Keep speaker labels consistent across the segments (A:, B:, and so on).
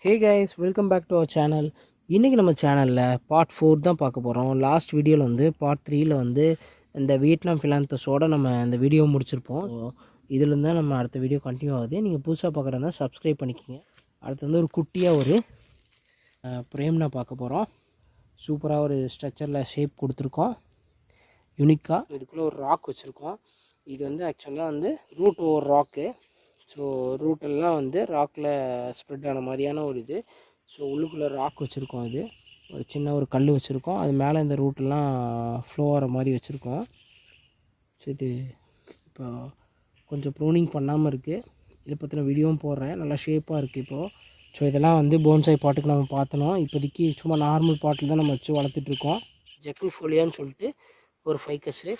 A: Hey guys, welcome back to our channel. இன்றைக்கி நம்ம சேனலில் பார்ட் 4 தான் பார்க்க போகிறோம். லாஸ்ட் வீடியோவில் வந்து பார்ட் 3ல் வந்து இந்த வியட்நாம் ஃபிலாந்தஸோடு நம்ம இந்த வீடியோ முடிச்சிருப்போம். இதுலேருந்து தான் நம்ம அடுத்த வீடியோ கண்டினியூ ஆகுது. நீங்கள் புதுசாக பார்க்குறதா சப்ஸ்கிரைப் பண்ணிக்கோங்க. அடுத்து வந்து ஒரு குட்டியாக ஒரு பிரேம்னா பார்க்க போகிறோம். சூப்பராக ஒரு ஸ்ட்ரக்சரில் ஷேப் கொடுத்துருக்கோம். யூனிக்காக இதுக்குள்ளே ஒரு ராக் வச்சுருக்கோம். இது வந்து ஆக்சுவலாக வந்து ரூட் ஓவர் ராக்கு. ஸோ ரூட்டெல்லாம் வந்து ராக்கில் ஸ்ப்ரெட் ஆன மாதிரியான ஒரு இது. ஸோ உள்ளுக்குள்ளே ராக் வச்சுருக்கோம். இது ஒரு சின்ன ஒரு கல் வச்சுருக்கோம். அது மேலே இந்த ரூட்டெல்லாம் ஃப்ளோ ஆகிற மாதிரி வச்சுருக்கோம். ஸோ இது இப்போ கொஞ்சம் ப்ரூனிங் பண்ணாமல் இருக்குது. இதை பற்றின வீடியோவும் போடுறேன். நல்லா ஷேப்பாக இருக்குது இப்போது. ஸோ இதெல்லாம் வந்து போன்சாய் பாட்டுக்கு நம்ம பார்த்தணும். இப்போதைக்கு சும்மா நார்மல் பாட்டில் தான் நம்ம வச்சு வளர்த்துட்ருக்கோம். ஜெக்கிஃபோலியான்னு சொல்லிட்டு ஒரு ஃபைக்கஸு.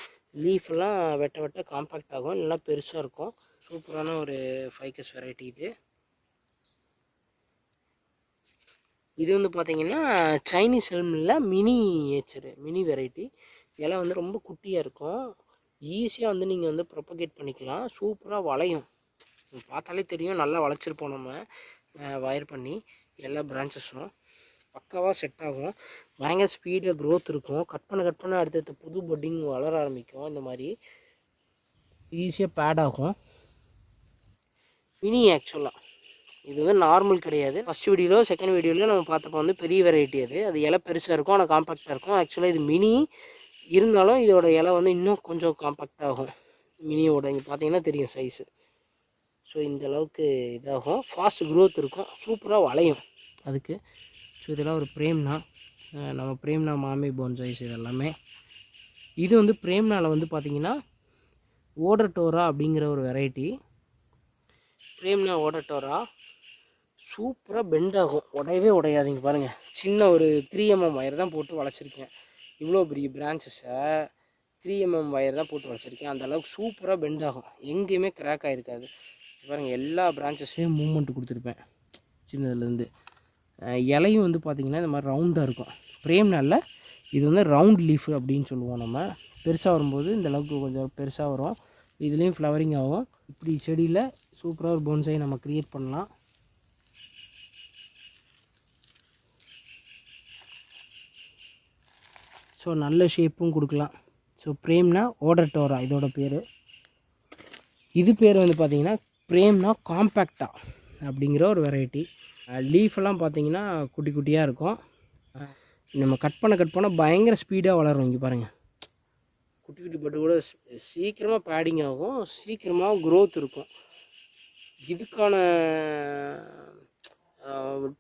A: லீஃபெல்லாம் வெட்ட வெட்ட காம்பேக்ட் ஆகும், நல்லா பெருசாக இருக்கும். சூப்பரான ஒரு ஃபைக்கஸ் வெரைட்டி இது. இது வந்து பார்த்திங்கன்னா சைனீஸ் எல்மில் மினி வெரைட்டி. இலை வந்து ரொம்ப குட்டியாக இருக்கும். ஈஸியாக வந்து நீங்கள் வந்து ப்ரொபகேட் பண்ணிக்கலாம். சூப்பராக வளையும். பார்த்தாலே தெரியும் நல்லா வளைச்சிருப்போம் நம்ம வயர் பண்ணி. எல்லா பிரான்ச்சஸும் பக்காவாக செட் ஆகும். பயங்கர ஸ்பீடாக க்ரோத் இருக்கும். கட் பண்ண அடுத்தடுத்த புது பட்டிங் வளர ஆரம்பிக்கும். இந்த மாதிரி ஈஸியாக பேட் ஆகும். மினி ஆக்சுவலாக இது வந்து நார்மல் கிடையாது. ஃபஸ்ட் வீடியோவில் செகண்ட் வீடியோவில் நம்ம பார்த்தப்போ வந்து பெரிய வெரைட்டி. அது இலை பெருசாக இருக்கும், ஆனால் காம்பேக்டாக இருக்கும். ஆக்சுவலாக இது மினி இருந்தாலும் இதோட இலை வந்து இன்னும் கொஞ்சம் காம்பேக்ட் ஆகும். மினியோட இங்கே பார்த்தீங்கன்னா தெரியும் சைஸு. ஸோ இந்த அளவுக்கு இதாகும். ஃபாஸ்ட் க்ரோத் இருக்கும். சூப்பராக வளையும் அதுக்கு. ஸோ இதெல்லாம் ஒரு பிரேம்னா, நம்ம பிரேம்னா மாமி போன்சாய்ஸ் இதெல்லாமே. இது வந்து பிரேம்னாவில் வந்து பார்த்திங்கன்னா ஓடட்டோரா அப்படிங்கிற ஒரு வெரைட்டி. பிரேம்னா ஓடட்டோரா சூப்பராக பெண்ட் ஆகும், உடையாதீங்க பாருங்கள். சின்ன ஒரு 3mm வயர் தான் போட்டு வளைச்சிருக்கேன். இவ்வளோ பெரிய பிரான்ச்சஸை 3mm வயர் தான் போட்டு வளைச்சிருக்கேன். அந்தளவுக்கு சூப்பராக பெண்ட் ஆகும், எங்கேயுமே கிராக் ஆகிருக்காது. பாருங்கள், எல்லா பிரான்ச்சஸையும் மூவ்மெண்ட் கொடுத்துருப்பேன் சின்னதுலேருந்து. இலையும் வந்து பார்த்திங்கன்னா இந்த மாதிரி ரவுண்டாக இருக்கும். பிரேம்னால இது வந்து ரவுண்ட் லீஃப் அப்படின்னு சொல்லுவோம் நம்ம. பெருசாக வரும்போது இந்த அளவுக்கு கொஞ்சம் பெருசாக வரும். இதுலேயும் ஃப்ளவரிங் ஆகும். இப்படி செடியில் சூப்பராக ஒரு போன்சாய் நம்ம க்ரியேட் பண்ணலாம். ஸோ நல்ல ஷேப்பும் கொடுக்கலாம். ஸோ பிரேம்னா ஓடட்டோரா இதோட பேர். இது பேர் வந்து பார்த்திங்கன்னா பிரேம்னா காம்பேக்டா அப்படிங்கிற ஒரு வெரைட்டி. லீஃபெல்லாம் பார்த்திங்கன்னா குட்டி குட்டியாக இருக்கும். நம்ம கட் பண்ண பயங்கர ஸ்பீடாக வளரும். இங்கே பாருங்கள், குட்டி பட்டு கூட சீக்கிரமாக பேடிங் ஆகும், சீக்கிரமாக க்ரோத் இருக்கும். இதுக்கான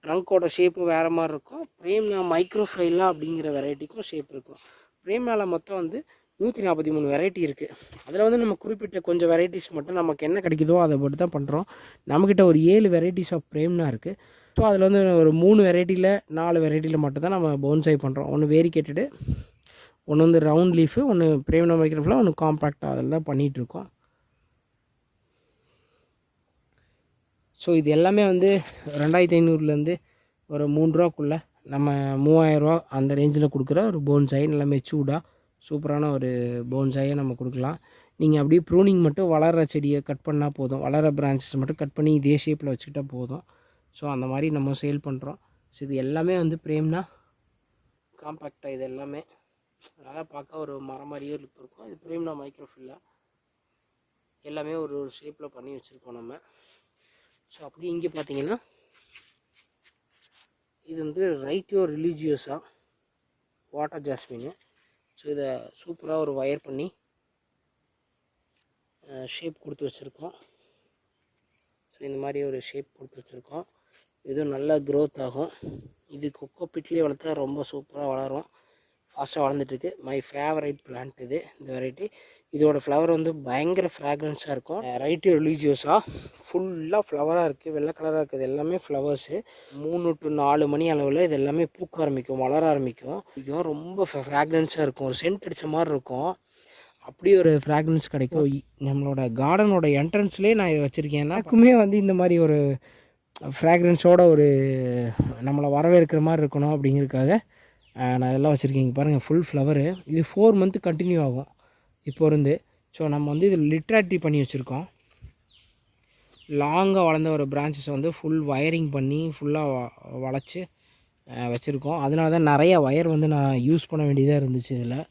A: ட்ரங்க்கோட ஷேப்பு வேறு மாதிரி இருக்கும். பிரேம்னா மைக்ரோஃபைலா அப்படிங்கிற வெரைட்டிக்கும் ஷேப் இருக்கும். பிரேம்னால மொத்தம் வந்து 143 வெரைட்டி இருக்குது. அதில் வந்து நம்ம குறிப்பிட்ட கொஞ்சம் வெரைட்டிஸ் மட்டும் நமக்கு என்ன கிடைக்குதோ அதை மட்டும் தான் பண்ணுறோம். நம்மக்கிட்ட ஒரு 7 வெரைட்டிஸ் ஆஃப் பிரேம்னா இருக்குது. ஸோ அதில் வந்து ஒரு 3 வெரைட்டியில் 4 வெரைட்டியில் மட்டும் தான் நம்ம போன்சாய் பண்ணுறோம். ஒன்று வேரிகேட்டடு, ஒன்று வந்து ரவுண்ட் லீஃபு, ஒன்று பிரேம்னா மைக்ரோஃபைலா, ஒன்று காம்பேக்டாக, அதில் தான் பண்ணிகிட்ருக்கோம். ஸோ இது எல்லாமே வந்து 2500லேருந்து ஒரு 3 ரூபாக்குள்ளே நம்ம 3000 ரூபா அந்த ரேஞ்சில் கொடுக்குற ஒரு போன்சாய். நல்லா மெச்சூர்டாக சூப்பரான ஒரு போன்சாயை நம்ம கொடுக்கலாம். நீங்கள் அப்படியே ப்ரூனிங் மட்டும் வளர்கிற செடியை கட் பண்ணால் போதும். வளர பிரான்ச்சஸ் மட்டும் கட் பண்ணி இதே ஷேப்பில் வச்சுக்கிட்டால் போதும். ஸோ அந்த மாதிரி நம்ம சேல் பண்ணுறோம். ஸோ இது எல்லாமே வந்து பிரேம்னா காம்பேக்டாக. இது எல்லாமே நல்லா பார்க்க ஒரு மரம் மாதிரியே லுக் இருக்கும். இது பிரேம்னா மைக்ரோஃபில்லா. எல்லாமே ஒரு ஷேப்பில் பண்ணி வச்சுருக்கோம் நம்ம. ஸோ அப்படி இங்கே பார்த்தீங்கன்னா இது வந்து ரைட்டியோ ரிலீஜியஸாக வாட்டர் ஜாஸ்மின்னு. ஸோ இதை சூப்பராக ஒரு வயர் பண்ணி ஷேப் கொடுத்து வச்சுருக்கோம். ஸோ இந்த மாதிரி ஒரு ஷேப் கொடுத்து வச்சுருக்கோம். இதுவும் நல்லா க்ரோத் ஆகும். இது கொக்கோ பிட்லேயே வளர்த்தா ரொம்ப சூப்பராக வளரும். ஃபாஸ்ட்டாக வளர்ந்துட்டுருக்கு. மை ஃபேவரைட் பிளான்ட் இது, இந்த வெரைட்டி. இதோட ஃப்ளவர் வந்து பயங்கர ஃப்ராக்ரன்ஸாக இருக்கும். ரைட்டியோ ரிலீஜியஸாக ஃபுல்லாக ஃப்ளவராக இருக்குது, வெள்ளை கலராக இருக்குது. எல்லாமே ஃப்ளவர்ஸு 3 to 4 மணி அளவில் இது எல்லாமே பூக்க ஆரம்பிக்கும், வளர ஆரம்பிக்கும். இதுவும் ரொம்ப ஃப்ராக்ரன்ஸாக இருக்கும், ஒரு சென்ட் அடித்த மாதிரி இருக்கும். அப்படி ஒரு ஃப்ராக்ரன்ஸ் கிடைக்கும். நம்மளோட கார்டனோட என்ட்ரன்ஸ்லேயே நான் இதை வச்சுருக்கேன். எனக்குமே வந்து இந்த மாதிரி ஒரு ஃப்ராக்ரன்ஸோட ஒரு நம்மளை வரவேற்கிற மாதிரி இருக்கணும் அப்படிங்கிறதுக்காக நான் இதெல்லாம் வச்சுருக்கேன். இங்கே பாருங்கள், ஃபுல் ஃப்ளவரு. இது 4 மந்த்து கண்டினியூ ஆகும் இப்போ இருந்து. ஸோ நம்ம வந்து இதில் லிட்ராட்டி பண்ணி வச்சுருக்கோம். லாங்காக வளர்ந்த ஒரு பிரான்ச்சஸை வந்து ஃபுல் வயரிங் பண்ணி ஃபுல்லாக வளைச்சி வச்சுருக்கோம். அதனால தான் நிறைய ஒயர் வந்து நான் யூஸ் பண்ண வேண்டியதாக இருந்துச்சு இதில்.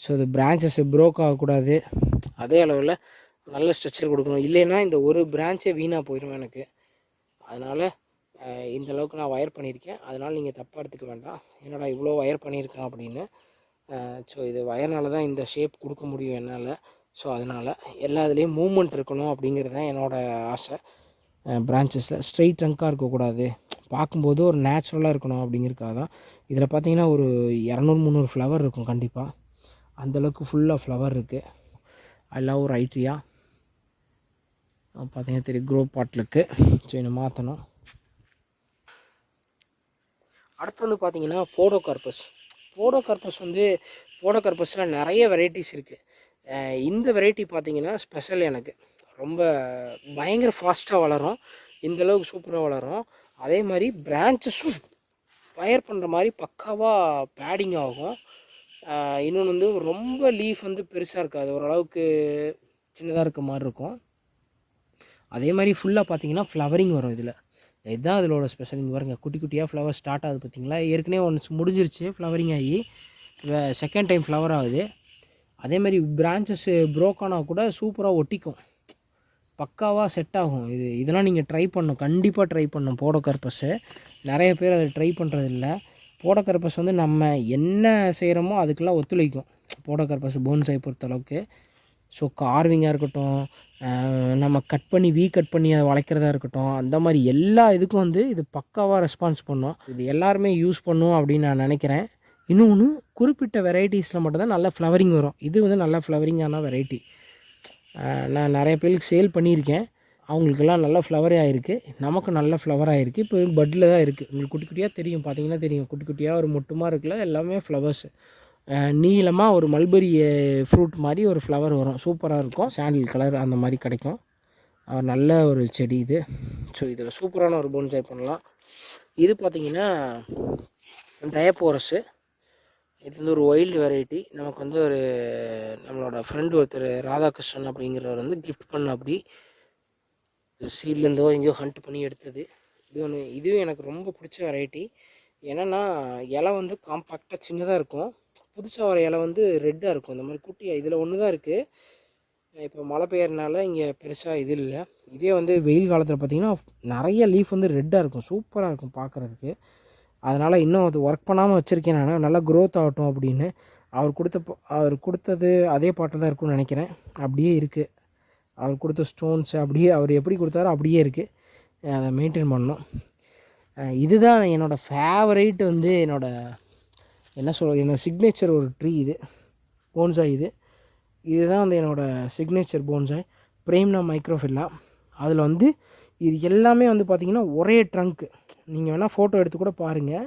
A: ஸோ இது பிரான்ச்சஸ் ப்ரோக் ஆகக்கூடாது, அதே அளவில் நல்ல ஸ்ட்ரக்சர் கொடுக்கணும். இல்லைன்னா இந்த ஒரு பிரான்ச்சே வீணாக போயிடும் எனக்கு. அதனால் இந்தளவுக்கு நான் ஒயர் பண்ணியிருக்கேன். அதனால் நீங்கள் தப்பாக எடுத்துக்க வேண்டாம், என்னடா இவ்வளோ ஒயர் பண்ணியிருக்கேன் அப்படின்னு. ஸோ இது ஒயர்னால தான் இந்த ஷேப் கொடுக்க முடியும் என்னால். ஸோ அதனால் எல்லா இதுலேயும் மூவ்மெண்ட் இருக்கணும் அப்படிங்கிறது தான் என்னோடய ஆசை. பிரான்ச்சஸில் ஸ்ட்ரெயிட் ட்ரங்காக இருக்கக்கூடாது, பார்க்கும்போது ஒரு நேச்சுரலாக இருக்கணும் அப்படிங்கிறதுக்காக தான். இதில் பார்த்திங்கன்னா ஒரு 200-300 ஃப்ளவர் இருக்கும் கண்டிப்பாக. அந்தளவுக்கு ஃபுல்லாக ஃப்ளவர் இருக்குது. ஐ லவ் ரைட்ரியா. பார்த்திங்கன்னா தெரியும் க்ரோ பாட்டில் இருக்குது. ஸோ இதை மாற்றணும். அடுத்து வந்து பார்த்திங்கன்னா போடோகார்பஸ் வந்து போடோகார்பஸில் நிறைய வெரைட்டிஸ் இருக்குது. இந்த வெரைட்டி பார்த்திங்கன்னா ஸ்பெஷல். எனக்கு ரொம்ப பயங்கர ஃபாஸ்ட்டாக வளரும், இந்தளவுக்கு சூப்பராக வளரும். அதே மாதிரி பிரான்ச்சஸும் ஃபயர் பண்ணுற மாதிரி பக்காவாக பேடிங் ஆகும். இன்னொன்று வந்து ரொம்ப லீஃப் வந்து பெருசாக இருக்காது, ஓரளவுக்கு சின்னதாக இருக்க மாதிரி இருக்கும். அதே மாதிரி ஃபுல்லாக பார்த்திங்கன்னா ஃப்ளவரிங் வரும் இதில். இதுதான் இதோட ஸ்பெஷல். இங்கே பாருங்கள், குட்டி குட்டியாக ஃப்ளவர் ஸ்டார்ட் ஆகுது பார்த்திங்களா. ஏற்கனவே ஒன்று முடிஞ்சிருச்சு ஃப்ளவரிங் ஆகி, செகண்ட் டைம் ஃப்ளவர் ஆகுது. அதே மாதிரி பிரான்ச்சஸ் ப்ரோக் ஆனால் கூட சூப்பராக ஒட்டிக்கும், பக்காவாக செட் ஆகும். இதெல்லாம் நீங்கள் ட்ரை பண்ணணும், கண்டிப்பாக ட்ரை பண்ணணும். போடோகார்பஸு நிறைய பேர் அதை ட்ரை பண்ணுறதில்ல. போடோகார்பஸ் வந்து நம்ம என்ன செய்கிறோமோ அதுக்கெல்லாம் ஒத்துழைக்கும் போடோகார்பஸ் போன்சாய் பொறுத்தளவுக்கு. ஸோ கார்விங்காக இருக்கட்டும், நம்ம கட் பண்ணி அதை வளைக்கிறதா இருக்கட்டும், அந்த மாதிரி எல்லா இதுக்கும் வந்து இது பக்காவாக ரெஸ்பான்ஸ் பண்ணும். இது எல்லாருமே யூஸ் பண்ணும் அப்படின்னு நான் நினைக்கிறேன். இன்னொன்று, குறிப்பிட்ட வெரைட்டிஸில் மட்டும்தான் நல்ல ஃப்ளவரிங் வரும். இது வந்து நல்ல ஃப்ளவரிங்கான வெரைட்டி. நான் நிறைய பேருக்கு சேல் பண்ணியிருக்கேன், அவங்களுக்கெல்லாம் நல்ல ஃப்ளவரே ஆகிருக்கு, நமக்கு நல்ல ஃப்ளவர் ஆகிருக்கு. இப்போ பட்டில் தான் இருக்குது. உங்களுக்கு குட்டி குட்டியாக தெரியும், பார்த்தீங்கன்னா தெரியும், குட்டி குட்டியாக ஒரு மொட்டுமாக இருக்குல்ல, எல்லாமே ஃப்ளவர்ஸு. நீளமாக ஒரு மல்பெரி ஃப்ரூட் மாதிரி ஒரு ஃப்ளவர் வரும், சூப்பராக இருக்கும். சாண்டில் கலர் அந்த மாதிரி கிடைக்கும். நல்ல ஒரு செடி இது. ஸோ இதில் சூப்பரான ஒரு போன்சாய் பண்ணலாம். இது பார்த்திங்கன்னா டயப்போரஸு. இது வந்து ஒரு வைல்டு வெரைட்டி. நமக்கு வந்து ஒரு நம்மளோட ஃப்ரெண்டு ஒருத்தர் ராதாகிருஷ்ணன் அப்படிங்கிறவர் வந்து கிஃப்ட் பண்ண, அப்படி சீட்லேருந்தோ எங்கேயோ ஹண்ட் பண்ணி எடுத்தது. இதுவும் எனக்கு ரொம்ப பிடிச்ச வெரைட்டி. ஏன்னா இலை வந்து காம்பாக்டாக சின்னதாக இருக்கும், புதுசாக வர இலை வந்து ரெட்டாக இருக்கும். இந்த மாதிரி குட்டியாக இதில் ஒன்று தான் இருக்குது. இப்போ மழை பெய்யறதுனால இங்கே பெருசாக இது இல்லை. இதே வந்து வெயில் காலத்தில் பார்த்திங்கன்னா நிறைய லீஃப் வந்து ரெட்டாக இருக்கும், சூப்பராக இருக்கும் பார்க்குறதுக்கு. அதனால் இன்னும் அது ஒர்க் பண்ணாமல் வச்சுருக்கேன் நான், நல்லா க்ரோத் ஆகட்டும் அப்படின்னு. அவர் கொடுத்தது அதே பாட்டில் தான் இருக்குன்னு நினைக்கிறேன். அப்படியே இருக்குது, அவர் கொடுத்த ஸ்டோன்ஸ் அப்படியே அவர் எப்படி கொடுத்தாரோ அப்படியே இருக்குது. அதை மெயின்டைன் பண்ணணும். இதுதான் என்னோடய ஃபேவரைட். வந்து என்னோடய சிக்னேச்சர் ஒரு ட்ரீ இது, போன்சாய். இதுதான் வந்து என்னோடய சிக்னேச்சர் போன்சாய், பிரேம்னா மைக்ரோஃபில்லா. அதில் வந்து இது எல்லாமே வந்து பார்த்திங்கன்னா ஒரே ட்ரங்க்கு. நீங்கள் வேணால் ஃபோட்டோ எடுத்து கூட பாருங்கள்,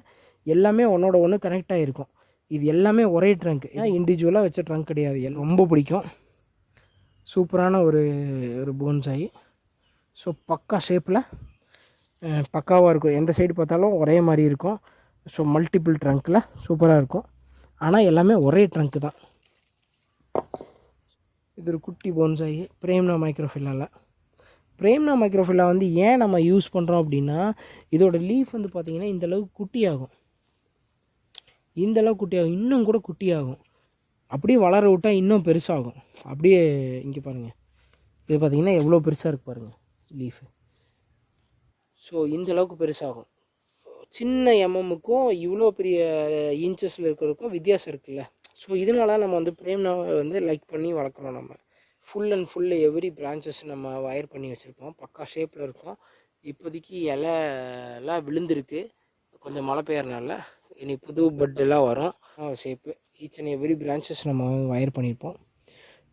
A: எல்லாமே ஒன்றோட ஒன்று கனெக்ட் ஆகிருக்கும். இது எல்லாமே ஒரே ட்ரங்க், ஏன் இண்டிவிஜுவலாக வச்ச ட்ரங்க் கிடையாது. ரொம்ப பிடிக்கும், சூப்பரான ஒரு போன்சாய். ஸோ பக்கா ஷேப்பில் பக்காவாக இருக்கும், எந்த சைடு பார்த்தாலும் ஒரே மாதிரி இருக்கும். ஸோ மல்டிபிள் ட்ரங்க்கில் சூப்பராக இருக்கும். ஆனால் எல்லாமே ஒரே ட்ரங்க்கு தான். இது ஒரு குட்டி போன்சாய், பிரேம்னா மைக்ரோஃபில்லாவில். பிரேம்னா மைக்ரோஃபில்லா வந்து ஏன் நம்ம யூஸ் பண்ணுறோம் அப்படின்னா, இதோட லீஃப் வந்து பார்த்திங்கன்னா இந்தளவுக்கு குட்டியாகும், இன்னும் கூட குட்டியாகும். அப்படியே வளர விட்டால் இன்னும் பெருசாகும். அப்படியே இங்கே பாருங்கள், இது பார்த்திங்கன்னா எவ்வளோ பெருசாக இருக்குது பாருங்கள் லீஃபு. ஸோ இந்தளவுக்கு பெருசாகும். சின்ன எம்எம்முக்கும் இவ்வளோ பெரிய இன்ச்சஸில் இருக்கிறதுக்கும் வித்தியாசம் இருக்குல்ல. ஸோ இதனால நம்ம வந்து பிரேம்னாவை வந்து லைக் பண்ணி வளர்க்குறோம். நம்ம full and full every branches நம்ம வயர் பண்ணி வச்சுருக்கோம், பக்கா ஷேப்பில் இருக்கும். இப்போதைக்கு இலைலாம் விழுந்திருக்கு, கொஞ்சம் மழை பெய்யறனால. இனி புது பட்டெல்லாம் வரும் shape. Each and every branches நம்ம வயர் பண்ணியிருப்போம்.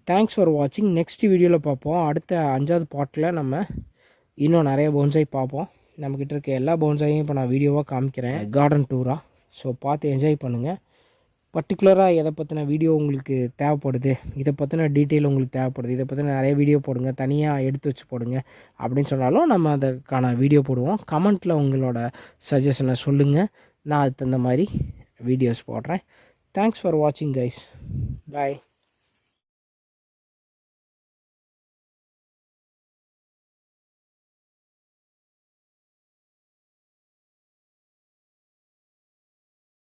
A: தேங்க்ஸ் ஃபார் வாட்சிங். நெக்ஸ்ட் வீடியோவில் பார்ப்போம். அடுத்த 5வது பார்ட்டில் நம்ம இன்னும் நிறைய போன்சாய் பார்ப்போம். நம்மக்கிட்ட இருக்க எல்லா போன்சாயும் இப்போ நான் வீடியோவாக காமிக்கிறேன், கார்டன் டூராக. ஸோ பார்த்து என்ஜாய் பண்ணுங்கள். பர்டிகுலராக எதை பற்றின வீடியோ உங்களுக்கு தேவைப்படுது, இதை பற்றின டீட்டெயில் உங்களுக்கு தேவைப்படுது, இதை பற்றின நிறைய வீடியோ போடுங்க, தனியாக எடுத்து வச்சு போடுங்க அப்படின்னு சொன்னாலும் நம்ம அதுக்கான வீடியோ போடுவோம். கமெண்ட்டில் உங்களோட சஜஷனை சொல்லுங்கள், நான் அதுக்கு தகுந்த மாதிரி வீடியோஸ் போடுறேன். தேங்க்ஸ் ஃபார் வாட்சிங் கைஸ். பாய்.